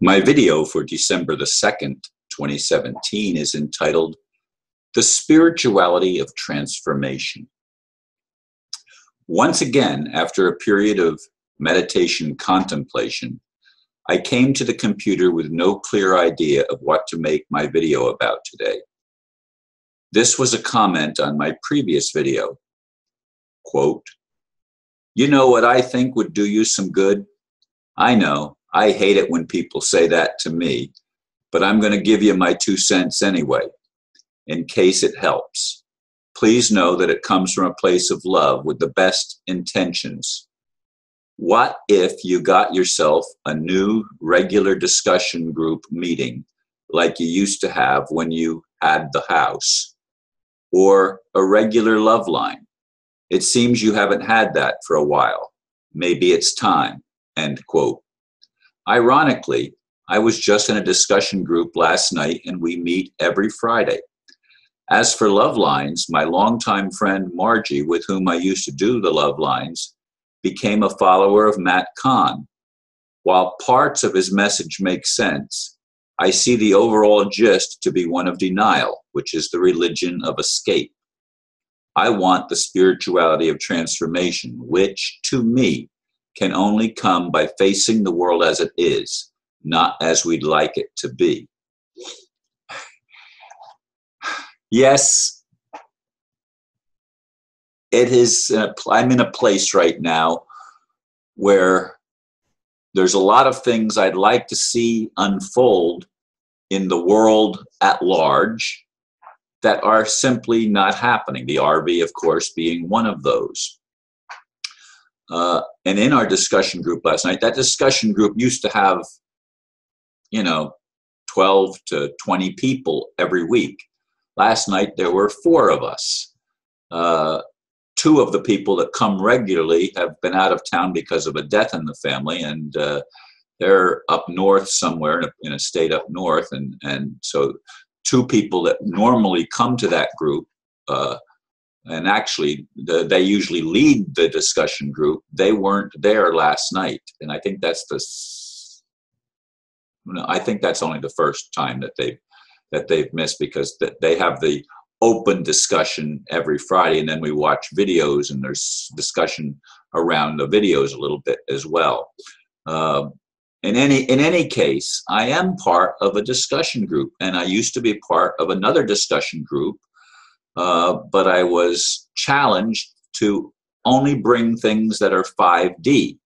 My video for December the 2nd, 2017 is entitled The Spirituality of Transformation. Once again, after a period of meditation contemplation, I came to the computer with no clear idea of what to make my video about today. This was a comment on my previous video. Quote, "You know what I think would do you some good? I know, I hate it when people say that to me, but I'm going to give you my 2 cents anyway, in case it helps. Please know that it comes from a place of love with the best intentions. What if you got yourself a new regular discussion group meeting like you used to have when you had the house, or a regular love line? It seems you haven't had that for a while. Maybe it's time." End quote. Ironically, I was just in a discussion group last night and we meet every Friday. As for love lines, my longtime friend Margie, with whom I used to do the love lines, became a follower of Matt Kahn. While parts of his message make sense, I see the overall gist to be one of denial, which is the religion of escape. I want the spirituality of transformation, which, to me, can only come by facing the world as it is, not as we'd like it to be. Yes, it is. I'm in a place right now where there's a lot of things I'd like to see unfold in the world at large that are simply not happening. The RV, of course, being one of those. And in our discussion group last night, that discussion group used to have, 12 to 20 people every week. Last night, there were 4 of us. 2 of the people that come regularly have been out of town because of a death in the family, and they're up north somewhere in a state up north. And so 2 people that normally come to that group, and actually they usually lead the discussion group, they weren't there last night. And I think that's only the first time that they've missed, because they have the open discussion every Friday, and then we watch videos and there's discussion around the videos a little bit as well. In any case, I am part of a discussion group, and I used to be part of another discussion group, but I was challenged to only bring things that are 5D,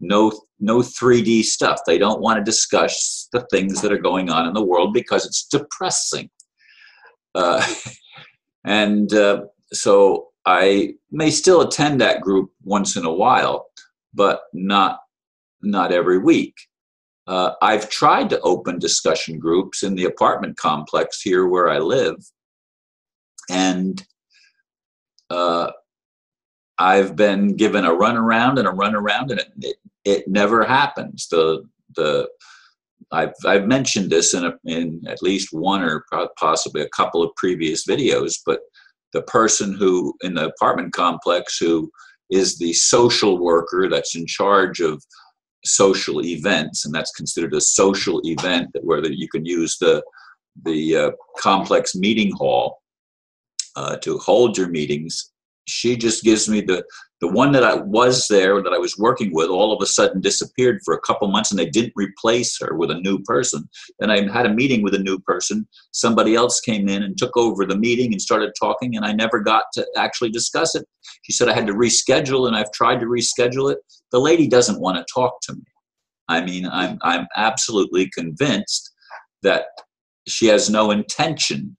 no 3D stuff. They don't want to discuss the things that are going on in the world because it's depressing. So I may still attend that group once in a while, but not every week. I've tried to open discussion groups in the apartment complex here where I live, and I've been given a runaround, and it never happens. I've mentioned this in at least one or possibly a couple of previous videos, but the person who in the apartment complex who is the social worker that's in charge of social events, and that's considered a social event where you can use the complex meeting hall to hold your meetings. She just gives me the one that I was working with, all of a sudden disappeared for a couple months, and they didn't replace her with a new person. Then I had a meeting with a new person. Somebody else came in and took over the meeting and started talking, and I never got to actually discuss it. She said I had to reschedule, and I've tried to reschedule it. The lady doesn't want to talk to me. I mean, I'm absolutely convinced that she has no intention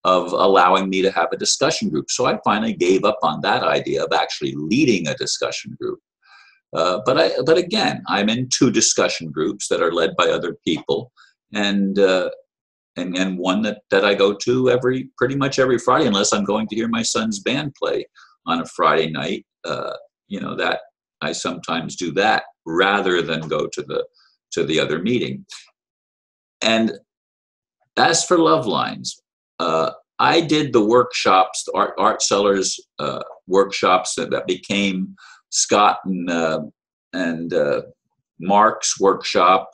of allowing me to have a discussion group. So I finally gave up on that idea of actually leading a discussion group. But again, I'm in 2 discussion groups that are led by other people, and one that I go to pretty much every Friday, unless I'm going to hear my son's band play on a Friday night. That I sometimes do that rather than go to the other meeting. And as for love lines, I did the workshops, the art sellers workshops that became Scott and Mark's workshop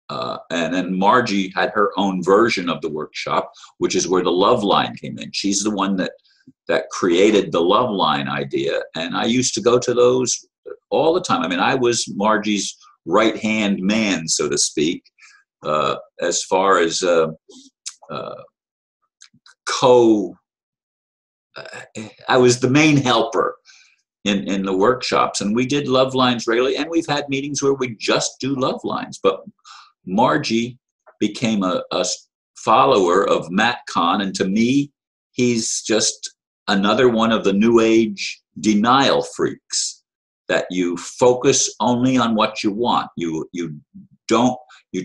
And then Margie had her own version of the workshop, which is where the love line came in. She's the one that created the love line idea. And I used to go to those all the time. I mean, I was Margie's right-hand man, so to speak, as far as I was the main helper in the workshops, and we did love lines regularly, and we've had meetings where we just do love lines. But Margie became a follower of Matt Kahn, and to me, he's just another one of the new age denial freaks, that you focus only on what you want. You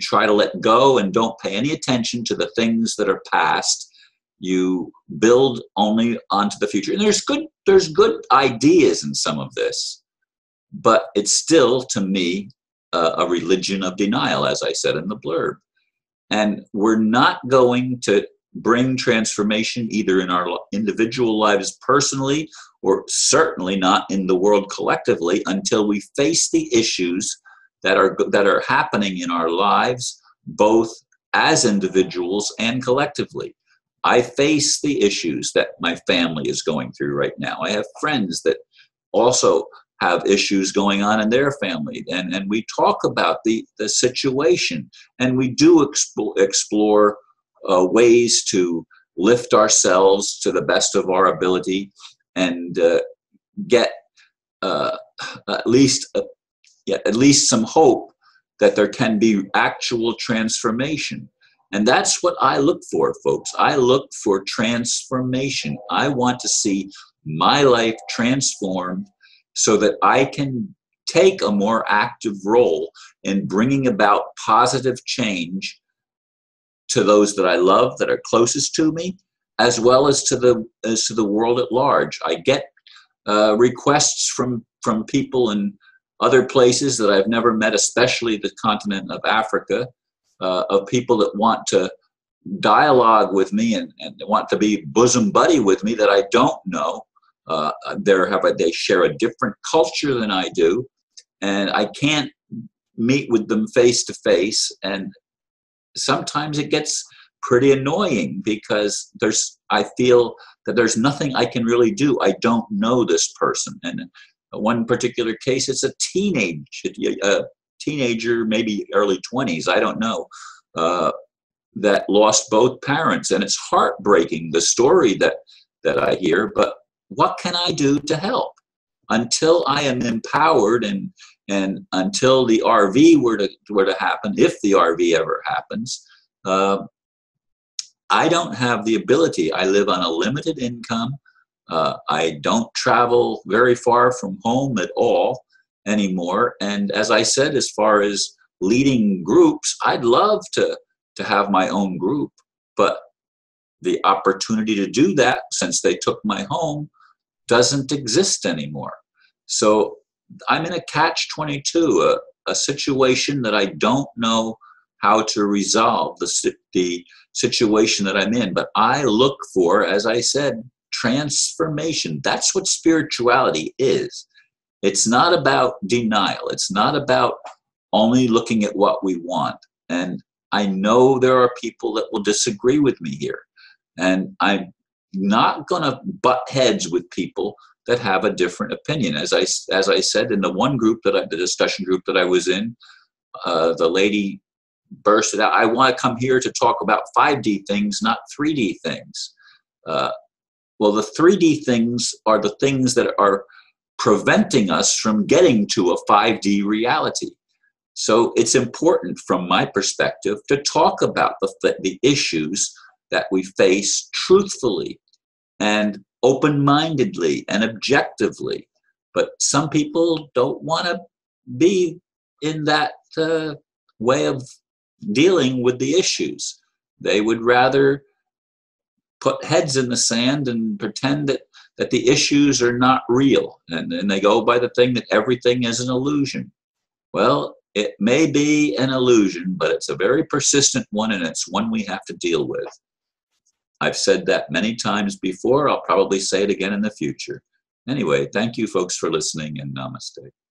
try to let go and don't pay any attention to the things that are past. You build only onto the future. And there's good ideas in some of this, but it's still, to me, a religion of denial, as I said in the blurb. And we're not going to bring transformation either in our individual lives personally, or certainly not in the world collectively, until we face the issues that are happening in our lives, both as individuals and collectively. I face the issues that my family is going through right now. I have friends that also have issues going on in their family, and we talk about the situation, and we do explore ways to lift ourselves to the best of our ability and get at least some hope that there can be actual transformation. And that's what I look for, folks. I look for transformation. I want to see my life transformed so that I can take a more active role in bringing about positive change to those that I love, that are closest to me, as well as to the world at large. I get requests from people in other places that I've never met, especially the continent of Africa, of people that want to dialogue with me and want to be bosom buddy with me that I don't know. They share a different culture than I do, and I can't meet with them face to face. And sometimes it gets pretty annoying because I feel that there's nothing I can really do. I don't know this person. And one particular case, it's a teenager, maybe early 20s, I don't know, that lost both parents. And it's heartbreaking, the story that I hear, but what can I do to help? Until I am empowered and until the RV were to happen, if the RV ever happens, I don't have the ability. I live on a limited income. I don't travel very far from home at all anymore. And as I said, as far as leading groups, I'd love to have my own group, but the opportunity to do that, since they took my home, doesn't exist anymore. So I'm in a catch-22, a situation that I don't know how to resolve, the situation that I'm in. But I look for, as I said, transformation. That's what spirituality is. It's not about denial. It's not about only looking at what we want. And I know there are people that will disagree with me here. And I'm not going to butt heads with people that have a different opinion. As I said, in the one group the discussion group that I was in, the lady bursted out, I want to come here to talk about 5D things, not 3D things. Well, the 3D things are the things that are preventing us from getting to a 5D reality. So it's important, from my perspective, to talk about the issues that we face truthfully and open-mindedly and objectively. But some people don't want to be in that way of dealing with the issues. They would rather put heads in the sand and pretend that the issues are not real. And they go by the thing that everything is an illusion. Well, it may be an illusion, but it's a very persistent one, and it's one we have to deal with. I've said that many times before. I'll probably say it again in the future. Anyway, thank you folks for listening, and namaste.